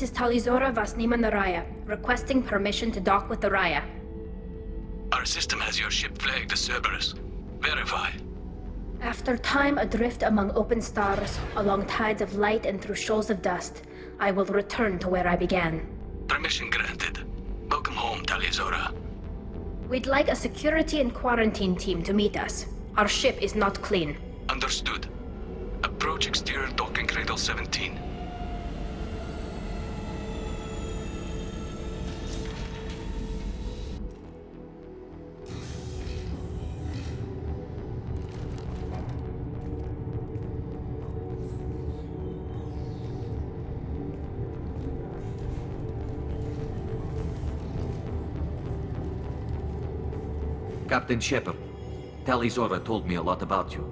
is Talizora Vasnima Naraya, requesting permission to dock with the Raya. Our system has your ship flagged as Cerberus. Verify. After time adrift among open stars, along tides of light and through shoals of dust, I will return to where I began. Permission granted. Welcome home, Talizora. We'd like a security and quarantine team to meet us. Our ship is not clean. Understood. Approach exterior docking cradle 17. Captain Shepard, Talizora told me a lot about you.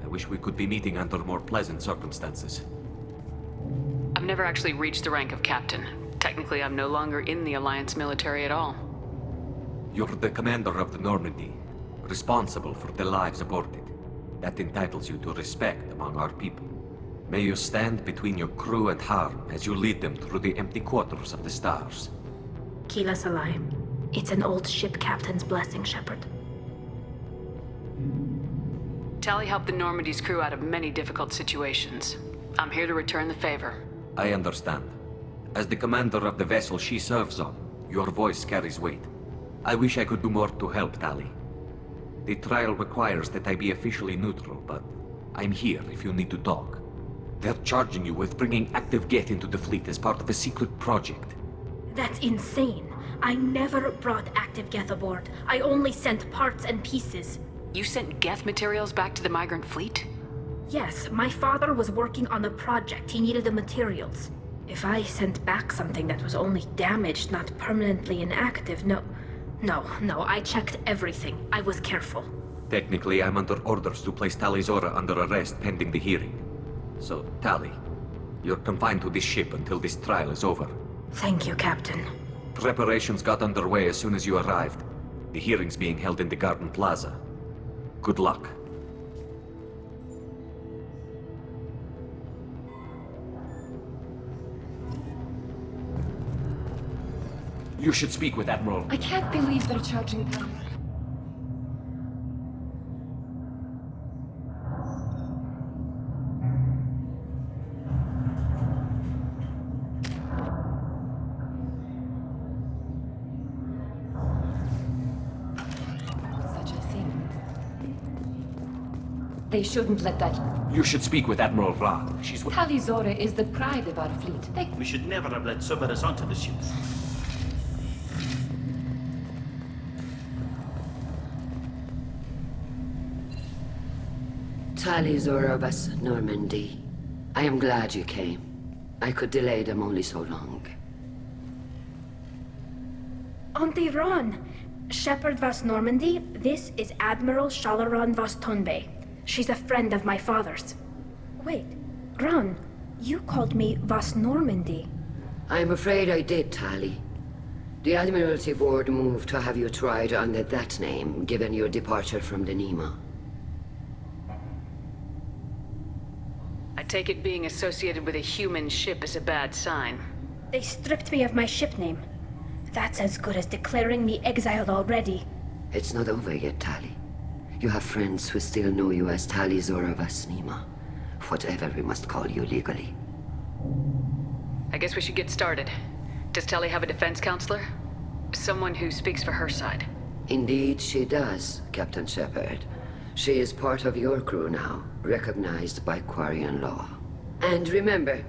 I wish we could be meeting under more pleasant circumstances. I've never actually reached the rank of captain. Technically, I'm no longer in the Alliance military at all. You're the commander of the Normandy, responsible for the lives aborted. That entitles you to respect among our people. May you stand between your crew and harm as you lead them through the empty quarters of the stars. Kila Salai. It's an old ship captain's blessing, Shepard. Tali helped the Normandy's crew out of many difficult situations. I'm here to return the favor. I understand. As the commander of the vessel she serves on, your voice carries weight. I wish I could do more to help, Tali. The trial requires that I be officially neutral, but I'm here if you need to talk. They're charging you with bringing active Geth into the fleet as part of a secret project. That's insane. I never brought active Geth aboard. I only sent parts and pieces. You sent Geth materials back to the migrant fleet? Yes, my father was working on a project. He needed the materials. If I sent back something that was only damaged, not permanently inactive, no, I checked everything. I was careful. Technically, I'm under orders to place Talizora under arrest pending the hearing. So, Tali, you're confined to this ship until this trial is over. Thank you, Captain. Preparations got underway as soon as you arrived. The hearing's being held in the Garden Plaza. Good luck. You should speak with Admiral. I can't believe they're charging them. Such a thing. They shouldn't let that. You should speak with Admiral Ra. She's with... Talizora is the pride of our fleet. We should never have let Cerberus onto the ship. Talizora Vas Normandy. I am glad you came. I could delay them only so long. Auntie Ron! Shepard Vas Normandy, this is Admiral Shalaron Vas Tonbe. She's a friend of my father's. Wait, Ron, you called me Vas Normandy. I'm afraid I did, Tali. The Admiralty Board moved to have you tried under that name, given your departure from the Nima. I take it being associated with a human ship is a bad sign. They stripped me of my ship name. That's as good as declaring me exiled already. It's not over yet, Tali. You have friends who still know you as Talizora Vas Nima. Whatever we must call you legally. I guess we should get started. Does Tali have a defense counselor? Someone who speaks for her side. Indeed she does, Captain Shepard. She is part of your crew now, recognized by Quarian law. And remember,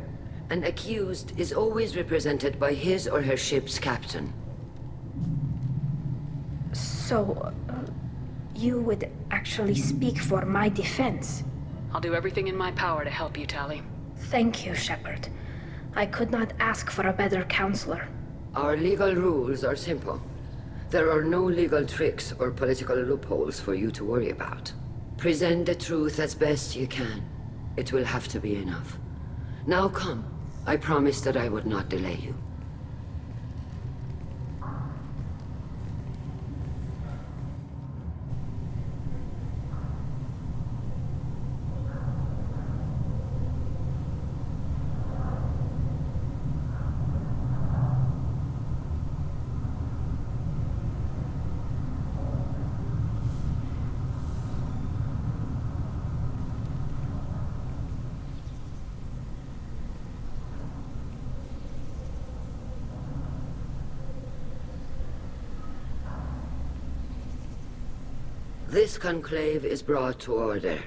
an accused is always represented by his or her ship's captain. So, you would actually speak for my defense? I'll do everything in my power to help you, Tali. Thank you, Shepard. I could not ask for a better counselor. Our legal rules are simple. There are no legal tricks or political loopholes for you to worry about. Present the truth as best you can. It will have to be enough. Now come. I promised that I would not delay you. This conclave is brought to order.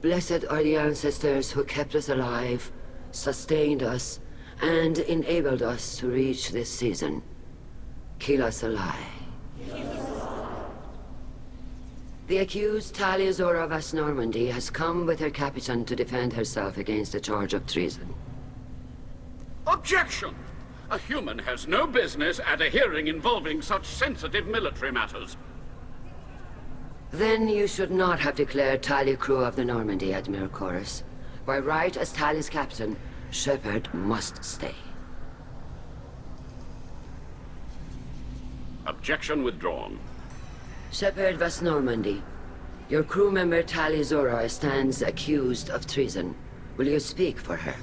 Blessed are the ancestors who kept us alive, sustained us, and enabled us to reach this season. Keep us alive. The accused Tali Zora Vas Normandy has come with her captain to defend herself against a charge of treason. Objection! A human has no business at a hearing involving such sensitive military matters. Then you should not have declared Tali crew of the Normandy, Admiral Chorus. By right as Tali's captain, Shepard must stay. Objection withdrawn. Shepard Vas Normandy, your crew member Tali Zora stands accused of treason. Will you speak for her?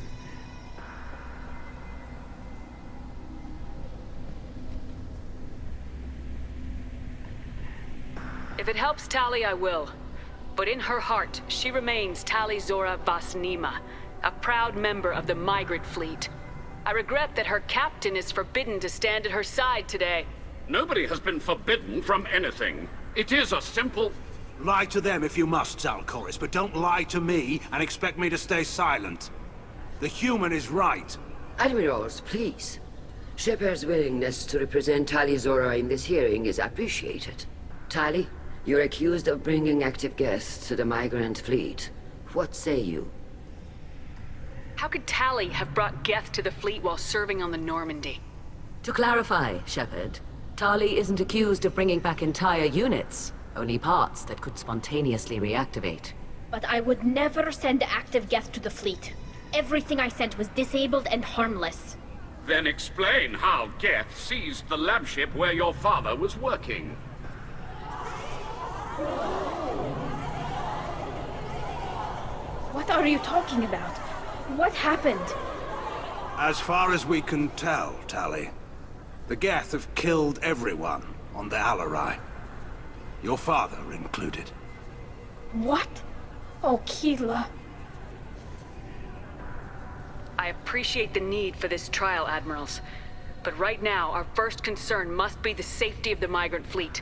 If it helps Tali, I will. But in her heart, she remains Tali Zora Vas Nima, a proud member of the migrant fleet. I regret that her captain is forbidden to stand at her side today. Nobody has been forbidden from anything. It is a simple... Lie to them if you must, Zalcoris, but don't lie to me and expect me to stay silent. The human is right. Admirals, please. Shepard's willingness to represent Tali Zora in this hearing is appreciated. Tali, you're accused of bringing active guests to the migrant fleet. What say you? How could Tali have brought Geth to the fleet while serving on the Normandy? To clarify, Shepard, Tali isn't accused of bringing back entire units, only parts that could spontaneously reactivate. But I would never send active Geth to the fleet. Everything I sent was disabled and harmless. Then explain how Geth seized the lab ship where your father was working. What are you talking about? What happened? As far as we can tell, Tali, the Geth have killed everyone on the Alarai. Your father included. What? Oh, Keela. I appreciate the need for this trial, Admirals. But right now, our first concern must be the safety of the migrant fleet.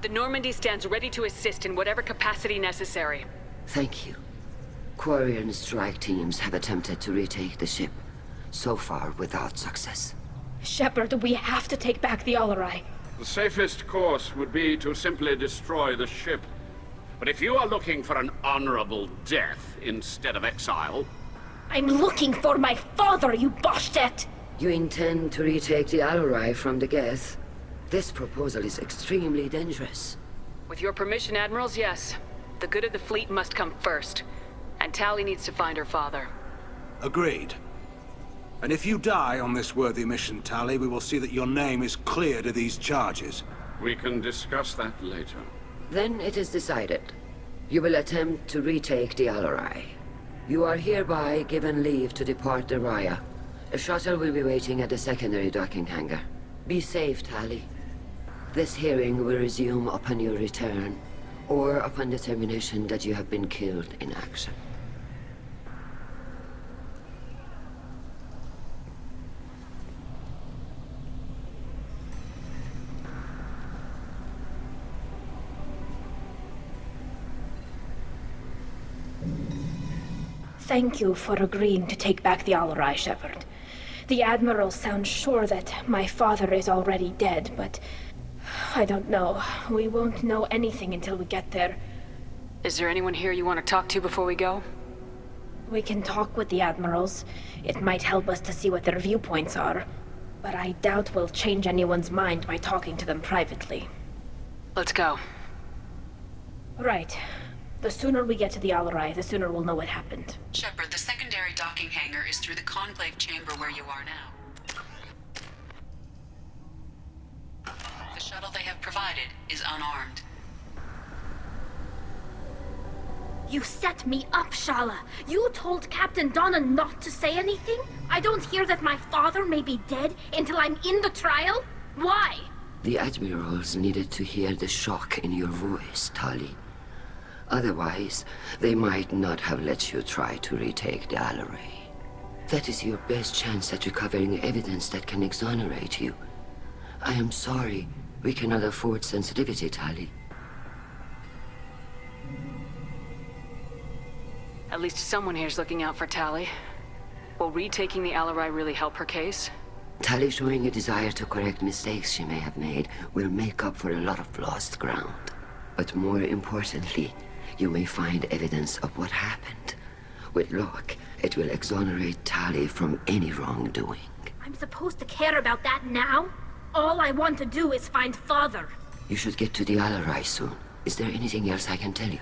The Normandy stands ready to assist in whatever capacity necessary. Thank you. Quarian strike teams have attempted to retake the ship, so far without success. Shepard, we have to take back the Alarai. The safest course would be to simply destroy the ship. But if you are looking for an honorable death instead of exile... I'm looking for my father, you Boshtet! You intend to retake the Alarai from the Geth? This proposal is extremely dangerous. With your permission, Admirals, yes. The good of the fleet must come first. And Tali needs to find her father. Agreed. And if you die on this worthy mission, Tali, we will see that your name is cleared of these charges. We can discuss that later. Then it is decided. You will attempt to retake the Alarai. You are hereby given leave to depart the Raya. A shuttle will be waiting at the secondary docking hangar. Be safe, Tali. This hearing will resume upon your return, or upon determination that you have been killed in action. Thank you for agreeing to take back the Alarai, Shepard. The Admiral sounds sure that my father is already dead, but... I don't know. We won't know anything until we get there. Is there anyone here you want to talk to before we go? We can talk with the Admirals. It might help us to see what their viewpoints are. But I doubt we'll change anyone's mind by talking to them privately. Let's go. Right. The sooner we get to the Alarai, the sooner we'll know what happened. Shepard, the secondary docking hangar is through the conclave chamber where you are now. The shuttle they have provided is unarmed. You set me up, Shala. You told Captain Donna not to say anything? I don't hear that my father may be dead until I'm in the trial? Why? The Admirals needed to hear the shock in your voice, Tali. Otherwise, they might not have let you try to retake the Alarai. That is your best chance at recovering evidence that can exonerate you. I am sorry we cannot afford sensitivity, Tali. At least someone here's looking out for Tali. Will retaking the Alarai really help her case? Tali showing a desire to correct mistakes she may have made will make up for a lot of lost ground. But more importantly, you may find evidence of what happened. With luck, it will exonerate Tali from any wrongdoing. I'm supposed to care about that now? All I want to do is find Father. You should get to the Alarai soon. Is there anything else I can tell you?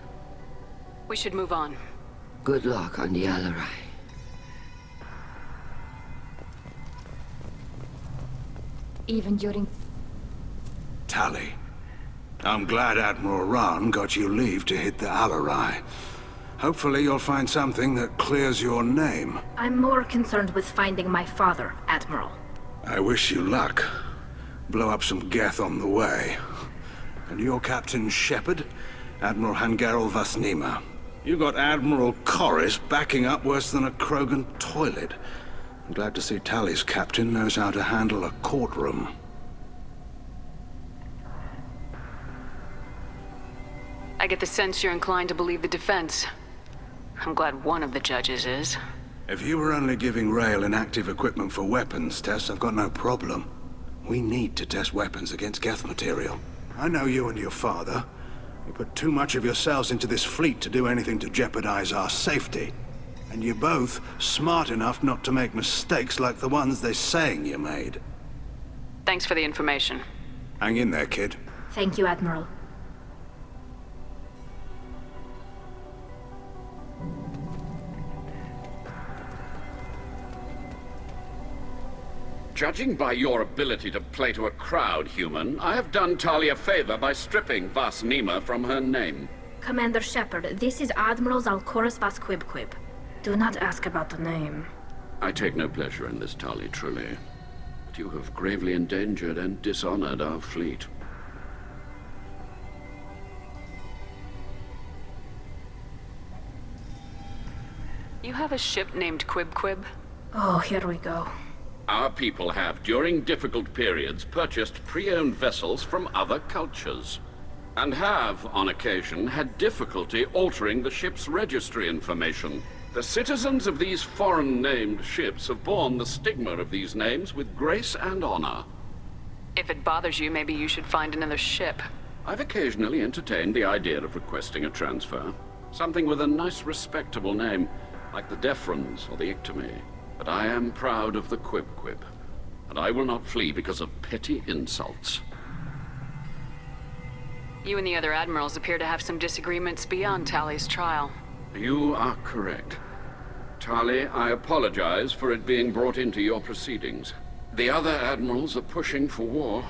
We should move on. Good luck on the Alarai. Even during... Tali, I'm glad Admiral Rahn got you leave to hit the Alarai. Hopefully you'll find something that clears your name. I'm more concerned with finding my father, Admiral. I wish you luck. Blow up some Geth on the way. And your Captain Shepard, Admiral Hangarel Vasnima. You got Admiral Corris backing up worse than a Krogan toilet. I'm glad to see Tali's captain knows how to handle a courtroom. I get the sense you're inclined to believe the defense. I'm glad one of the judges is. If you were only giving Rail inactive equipment for weapons tests, I've got no problem. We need to test weapons against Geth material. I know you and your father. You put too much of yourselves into this fleet to do anything to jeopardize our safety. And you're both smart enough not to make mistakes like the ones they're saying you made. Thanks for the information. Hang in there, kid. Thank you, Admiral. Judging by your ability to play to a crowd, human, I have done Tali a favor by stripping Vasnima from her name. Commander Shepard, this is Admiral Zalkoris Vasquibquib. Do not ask about the name. I take no pleasure in this, Tali, truly. But you have gravely endangered and dishonored our fleet. You have a ship named Quib? Oh, here we go. Our people have, during difficult periods, purchased pre-owned vessels from other cultures. And have, on occasion, had difficulty altering the ship's registry information. The citizens of these foreign-named ships have borne the stigma of these names with grace and honor. If it bothers you, maybe you should find another ship. I've occasionally entertained the idea of requesting a transfer. Something with a nice, respectable name, like the Defrons or the Ictomy. But I am proud of the Quib, and I will not flee because of petty insults. You and the other admirals appear to have some disagreements beyond Tali's trial. You are correct. Tali, I apologize for it being brought into your proceedings. The other admirals are pushing for war.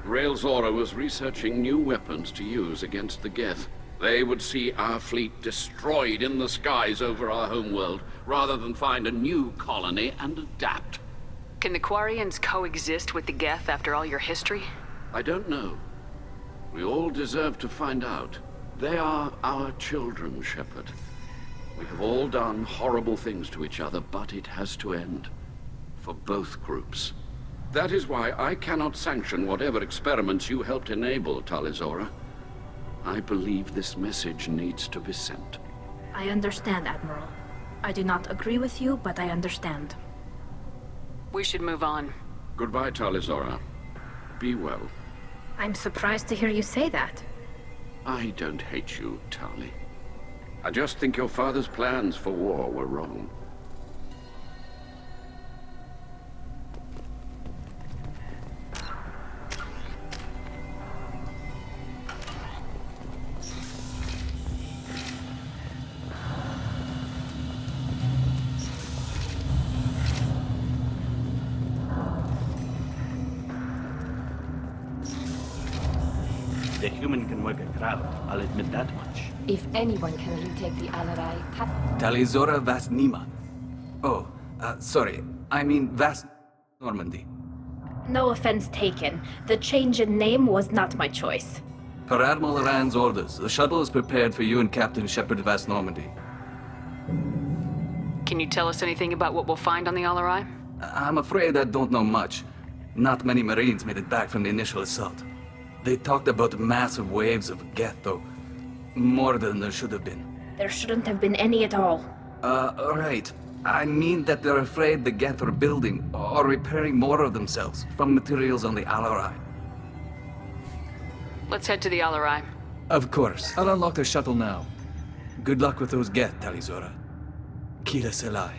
Rail Zora was researching new weapons to use against the Geth. They would see our fleet destroyed in the skies over our homeworld, rather than find a new colony and adapt. Can the Quarians coexist with the Geth after all your history? I don't know. We all deserve to find out. They are our children, Shepard. We have all done horrible things to each other, but it has to end. For both groups. That is why I cannot sanction whatever experiments you helped enable, Tali Zora. I believe this message needs to be sent. I understand, Admiral. I do not agree with you, but I understand. We should move on. Goodbye, Tali Zora. Be well. I'm surprised to hear you say that. I don't hate you, Tali. I just think your father's plans for war were wrong. The human can work a crowd, I'll admit that much. If anyone can retake the Alarai, Tali Zora Vasnima. Oh, sorry. I mean Normandy. No offense taken. The change in name was not my choice. Per Admiral Rand's orders, the shuttle is prepared for you and Captain Shepard Normandy. Can you tell us anything about what we'll find on the Alarai? I'm afraid I don't know much. Not many Marines made it back from the initial assault. They talked about massive waves of Geth, though. More than there should have been. There shouldn't have been any at all. Right. I mean that they're afraid the Geth are building or repairing more of themselves from materials on the Alarai. Let's head to the Alarai. Of course. I'll unlock the shuttle now. Good luck with those Geth, Tali Zora. Kila Selai.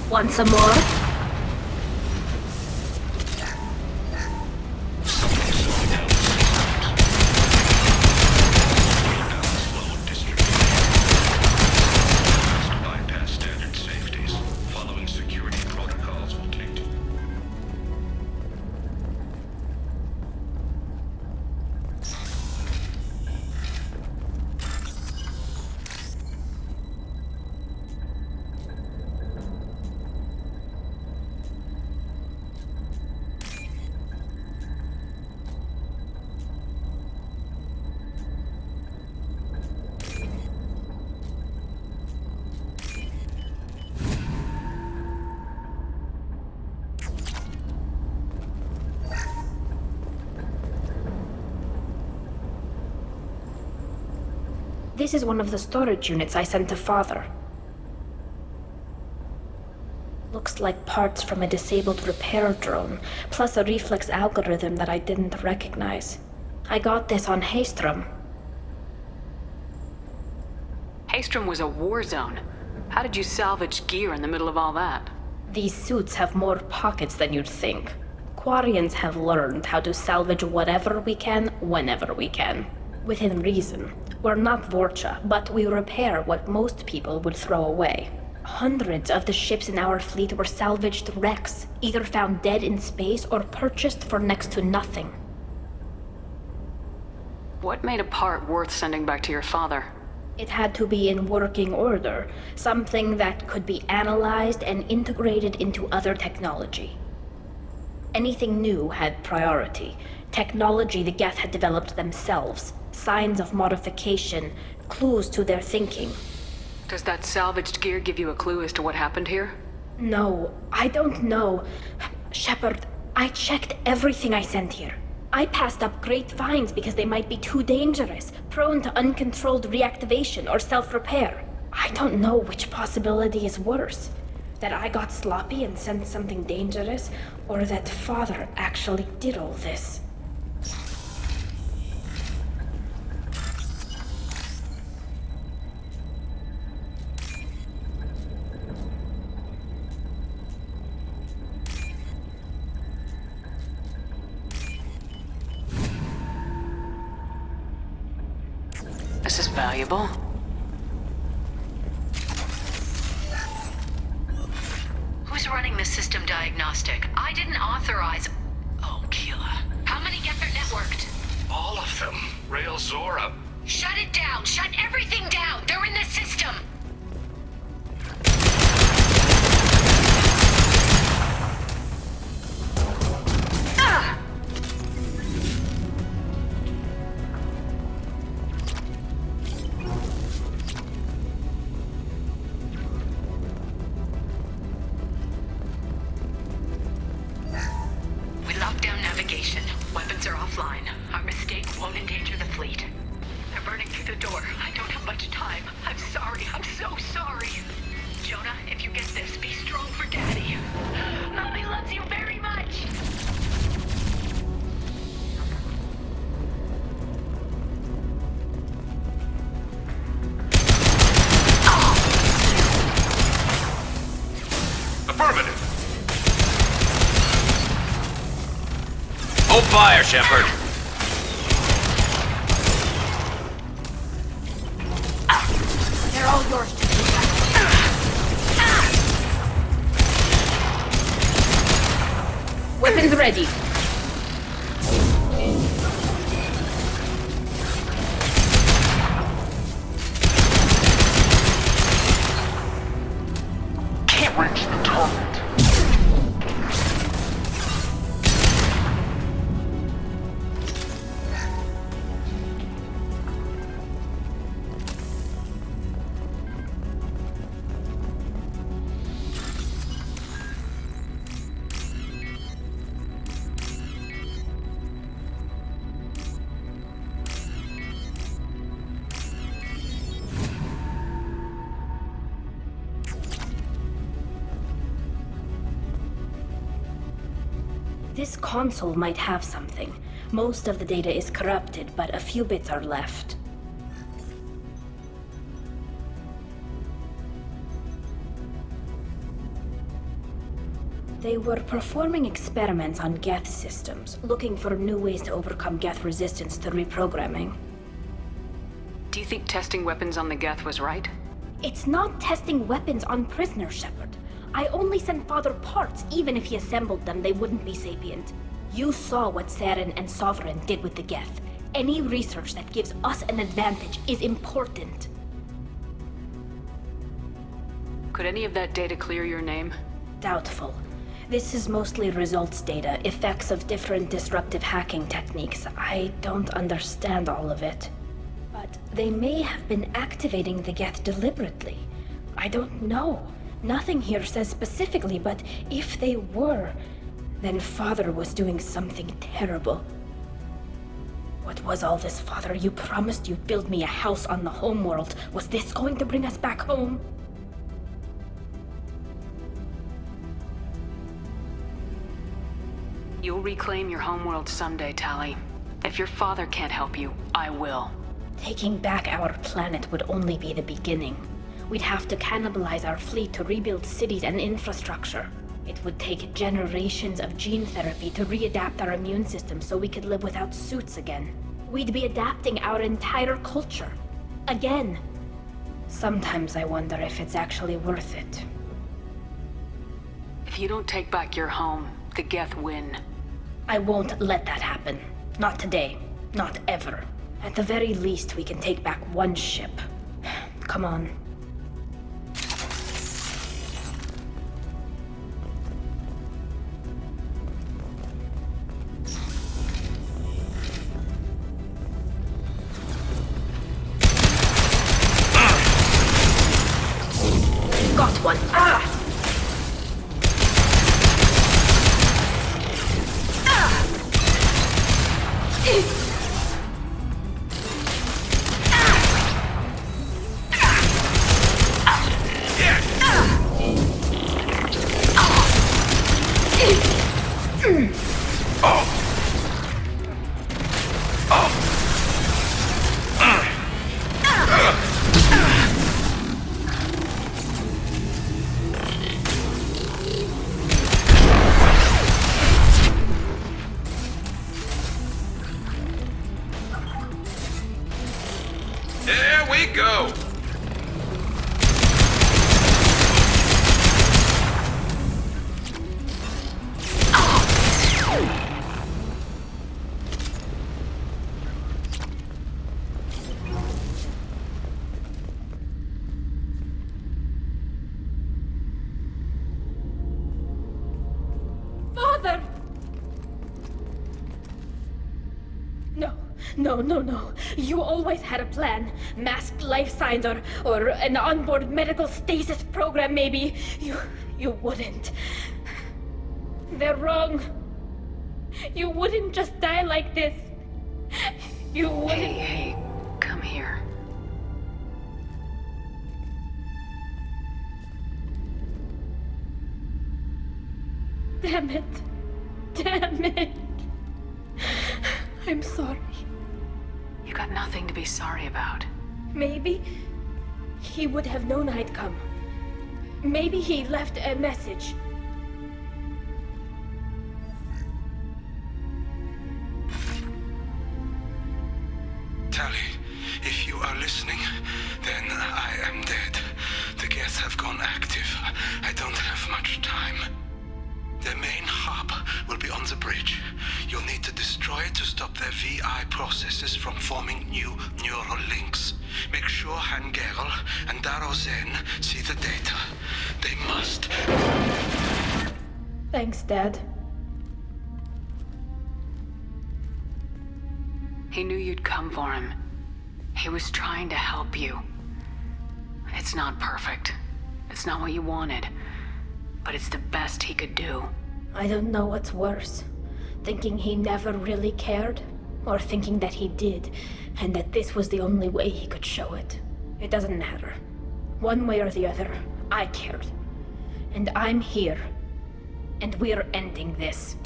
Want some more? Bypass standard safeties. Following security protocols will take. This is one of the storage units I sent to Father. Looks like parts from a disabled repair drone, plus a reflex algorithm that I didn't recognize. I got this on Haystrom. Haystrom was a war zone. How did you salvage gear in the middle of all that? These suits have more pockets than you'd think. Quarians have learned how to salvage whatever we can, whenever we can. Within reason. We're not Vorcha, but we repair what most people would throw away. Hundreds of the ships in our fleet were salvaged wrecks, either found dead in space or purchased for next to nothing. What made a part worth sending back to your father? It had to be in working order, something that could be analyzed and integrated into other technology. Anything new had priority. Technology the Geth had developed themselves, signs of modification, clues to their thinking. Does that salvaged gear give you a clue as to what happened here? No, I don't know. Shepard, I checked everything I sent here. I passed up great finds because they might be too dangerous, prone to uncontrolled reactivation or self-repair. I don't know which possibility is worse. That I got sloppy and sent something dangerous, or that Father actually did all this. This is valuable. Who's running the system diagnostic? I didn't authorize... Oh, Keela. How many Geth are networked? All of them. Rail Zora. Shut it down! Shut everything down! They're in the system! Weapons are offline. Our mistake won't endanger the fleet. They're burning through the door. I don't have much time. I'm sorry. I'm so sorry. Jonah, if you get this, be strong for Daddy. Mommy loves you very much. Affirmative. Hold fire, Shepard. They're all yours to take back. Weapons ready. Can't reach the target. This console might have something. Most of the data is corrupted, but a few bits are left. They were performing experiments on Geth systems, looking for new ways to overcome Geth resistance to reprogramming. Do you think testing weapons on the Geth was right? It's not testing weapons on prisoners, Shepard. I only sent Father parts. Even if he assembled them, they wouldn't be sapient. You saw what Saren and Sovereign did with the Geth. Any research that gives us an advantage is important. Could any of that data clear your name? Doubtful. This is mostly results data, effects of different disruptive hacking techniques. I don't understand all of it. But they may have been activating the Geth deliberately. I don't know. Nothing here says specifically, but if they were, then Father was doing something terrible. What was all this, Father? You promised you'd build me a house on the homeworld. Was this going to bring us back home? You'll reclaim your homeworld someday, Tali. If your father can't help you, I will. Taking back our planet would only be the beginning. We'd have to cannibalize our fleet to rebuild cities and infrastructure. It would take generations of gene therapy to readapt our immune system so we could live without suits again. We'd be adapting our entire culture. Again. Sometimes I wonder if it's actually worth it. If you don't take back your home, the Geth win. I won't let that happen. Not today. Not ever. At the very least, we can take back one ship. Come on. Got one. Ah! There we go! Father! No. You always had a plan. Masked life signs or an onboard medical stasis program, maybe. You wouldn't. They're wrong. You wouldn't just die like this. You wouldn't. Hey, come here. Damn it. I'm sorry. You got nothing to be sorry about. Maybe he would have known I'd come. Maybe he left a message. Tali, if you are listening, then I am dead. The Geth have gone active. I don't have much time. Their main hub will be on bridge. You'll need to destroy it to stop their VI processes from forming new neural links. Make sure Hangerl and Darozen see the data. They must. Thanks, Dad. He knew you'd come for him. He was trying to help you. It's not perfect. It's not what you wanted. But it's the best he could do. I don't know what's worse. Thinking he never really cared, or thinking that he did, and that this was the only way he could show it. It doesn't matter. One way or the other, I cared. And I'm here. And we're ending this.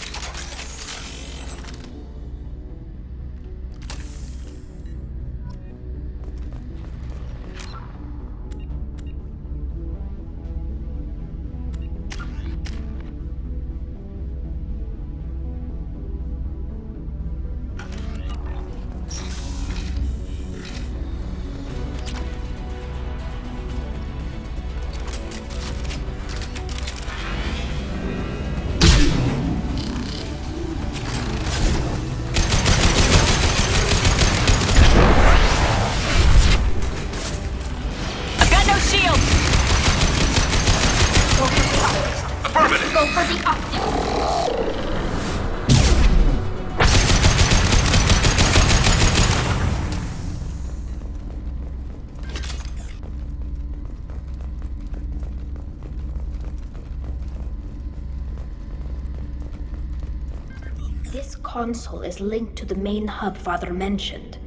This console is linked to the main hub Father mentioned.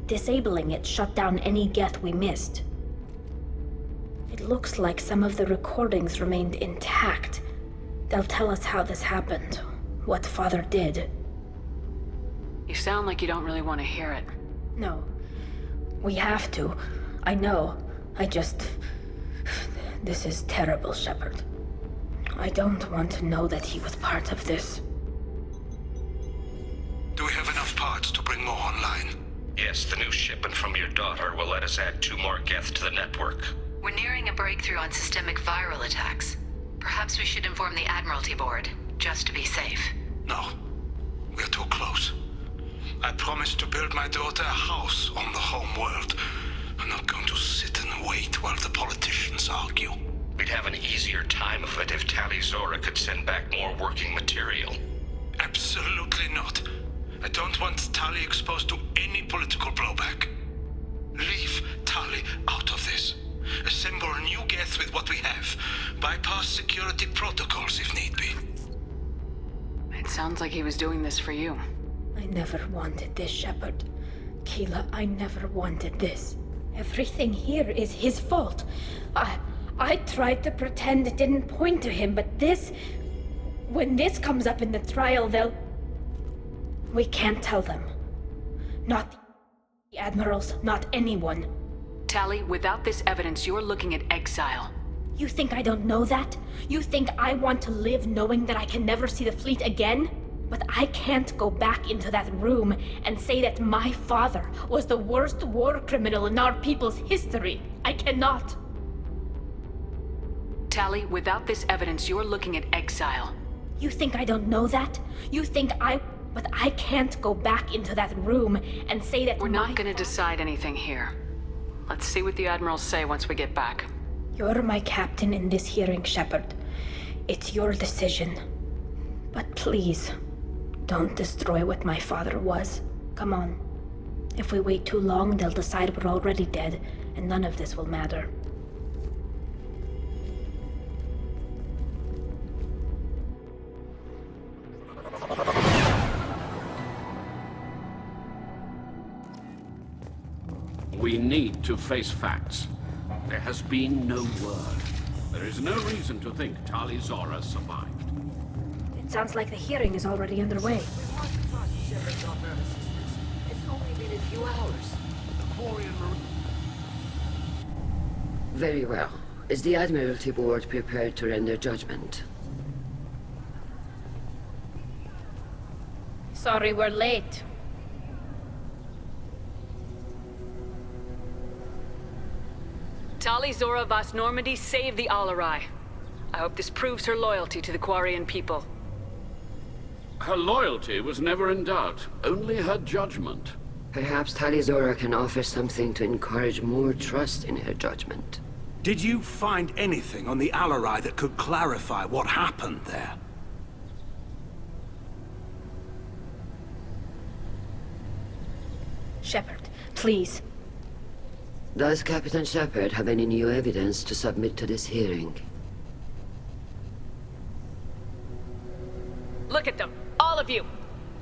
Disabling it shut down any geth we missed. It looks like some of the recordings remained intact. They'll tell us how this happened, what Father did. You sound like you don't really want to hear it. No. We have to. I know. This is terrible, Shepard. I don't want to know that he was part of this. Do we have enough parts to bring more online? Yes, the new shipment from your daughter will let us add 2 more geth to the network. We're nearing a breakthrough on systemic viral attacks. Perhaps we should inform the Admiralty Board, just to be safe. No. We're too close. I promised to build my daughter a house on the home world. I'm not going to sit and wait while the politicians argue. We'd have an easier time of it if Tali Zora could send back more working material. Absolutely not. I don't want Tali exposed to any political blowback. Leave Tali out of this. Assemble new geth with what we have. Bypass security protocols if need be. It sounds like he was doing this for you. I never wanted this, Shepard. Keela, I never wanted this. Everything here is his fault. I tried to pretend it didn't point to him, but this... When this comes up in the trial, they'll... We can't tell them. Not the admirals, not anyone. Tali, without this evidence, you're looking at exile. You think I don't know that? You think I want to live knowing that I can never see the fleet again? But I can't go back into that room and say that my father was the worst war criminal in our people's history. I cannot. Tali, without this evidence, you're looking at exile. You think I don't know that? You think I... But I can't go back into that room and say that We're not gonna decide anything here. Let's see what the Admirals say once we get back. You're my captain in this hearing, Shepard. It's your decision. But please, don't destroy what my father was. Come on. If we wait too long, they'll decide we're already dead, and none of this will matter. We need to face facts. There has been no word. There is no reason to think Tali Zora survived. It sounds like the hearing is already underway. It's only been a few hours. Very well. Is the Admiralty Board prepared to render judgment? Sorry we're late. Tali Zora Vas Normandy saved the Alarai. I hope this proves her loyalty to the Quarian people. Her loyalty was never in doubt, only her judgment. Perhaps Tali Zora can offer something to encourage more trust in her judgment. Did you find anything on the Alarai that could clarify what happened there? Shepard, please. Does Captain Shepard have any new evidence to submit to this hearing? Look at them, all of you.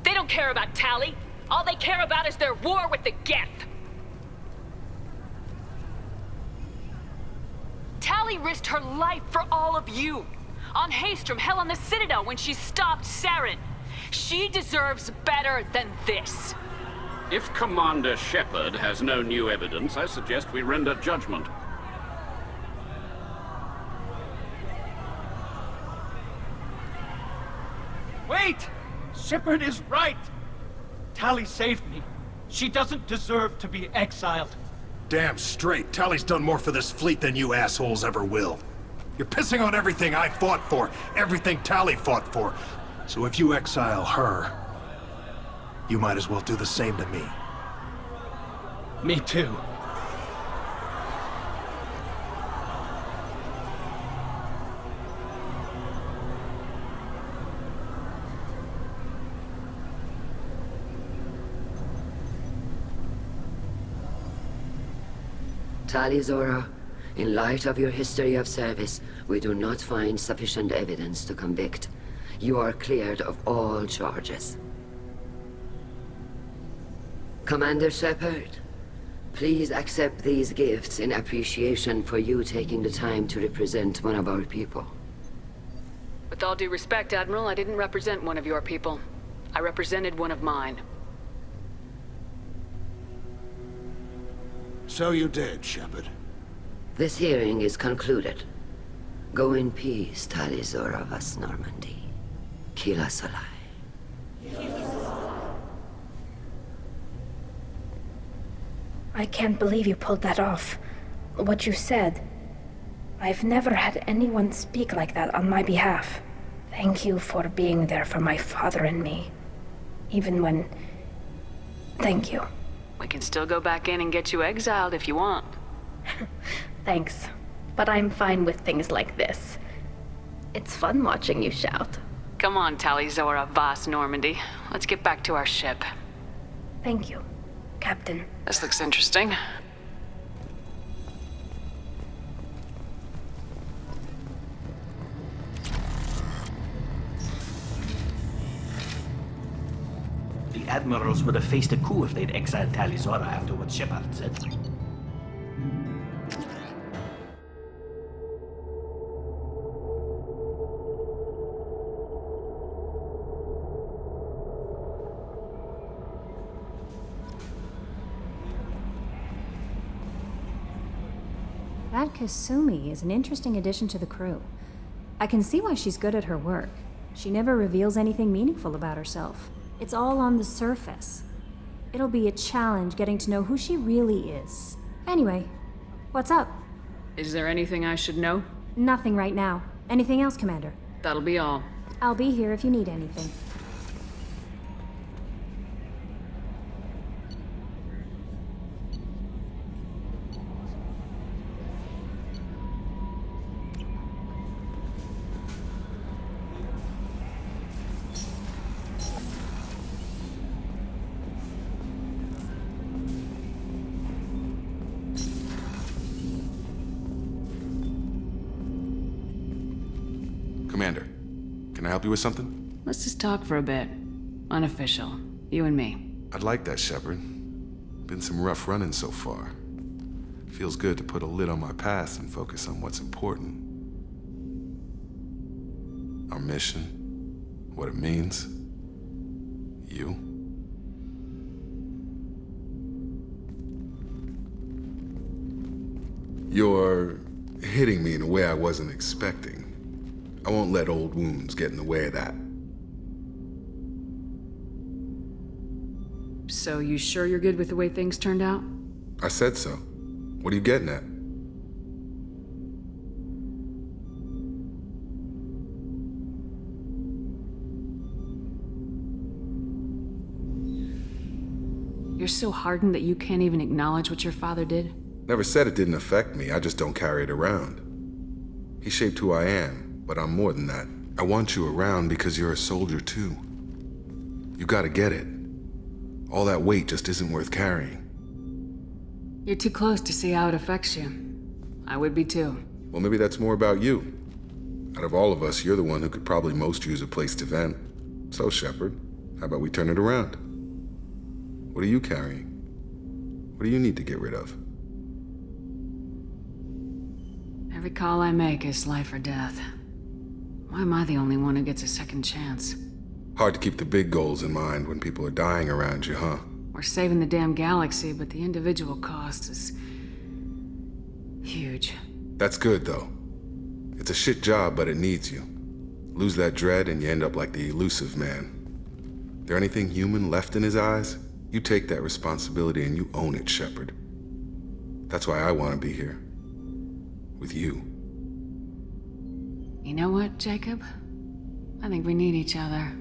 They don't care about Tali. All they care about is their war with the Geth. Tali risked her life for all of you. On Haestrom, hell, on the Citadel, when she stopped Saren. She deserves better than this. If Commander Shepard has no new evidence, I suggest we render judgment. Wait! Shepard is right! Tali saved me. She doesn't deserve to be exiled. Damn straight. Tali's done more for this fleet than you assholes ever will. You're pissing on everything I fought for, everything Tali fought for. So if you exile her, you might as well do the same to me. Me too. Tali Zora, in light of your history of service, we do not find sufficient evidence to convict. You are cleared of all charges. Commander Shepard, please accept these gifts in appreciation for you taking the time to represent one of our people. With all due respect, Admiral, I didn't represent one of your people. I represented one of mine. So you did, Shepard. This hearing is concluded. Go in peace, Tali Zora Vas Normandy. Kila Solai. I can't believe you pulled that off. What you said. I've never had anyone speak like that on my behalf. Thank you for being there for my father and me. Even when... Thank you. We can still go back in and get you exiled if you want. Thanks. But I'm fine with things like this. It's fun watching you shout. Come on, Tali Zora Vas Normandy. Let's get back to our ship. Thank you, Captain. This looks interesting. The admirals would have faced a coup if they'd exiled Tali Zora after what Shepard said. That Kasumi is an interesting addition to the crew. I can see why she's good at her work. She never reveals anything meaningful about herself. It's all on the surface. It'll be a challenge getting to know who she really is. Anyway, what's up? Is there anything I should know? Nothing right now. Anything else, Commander? That'll be all. I'll be here if you need anything. Commander, can I help you with something? Let's just talk for a bit. Unofficial. You and me. I'd like that, Shepard. Been some rough running so far. Feels good to put a lid on my past and focus on what's important. Our mission, what it means, you. You're hitting me in a way I wasn't expecting. I won't let old wounds get in the way of that. So you sure you're good with the way things turned out? I said so. What are you getting at? You're so hardened that you can't even acknowledge what your father did? Never said it didn't affect me, I just don't carry it around. He shaped who I am, but I'm more than that. I want you around because you're a soldier too. You gotta get it. All that weight just isn't worth carrying. You're too close to see how it affects you. I would be too. Well, maybe that's more about you. Out of all of us, you're the one who could probably most use a place to vent. So, Shepard, how about we turn it around? What are you carrying? What do you need to get rid of? Every call I make is life or death. Why am I the only one who gets a second chance? Hard to keep the big goals in mind when people are dying around you, huh? We're saving the damn galaxy, but the individual cost is huge. That's good, though. It's a shit job, but it needs you. Lose that dread and you end up like the elusive man. There anything human left in his eyes? You take that responsibility and you own it, Shepard. That's why I want to be here. With you. You know what, Jacob? I think we need each other.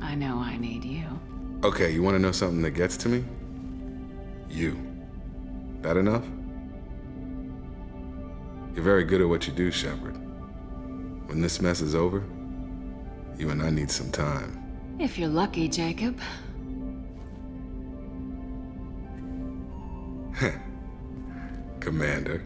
I know I need you. Okay, you want to know something that gets to me? You. That enough? You're very good at what you do, Shepard. When this mess is over, you and I need some time. If you're lucky, Jacob. Commander.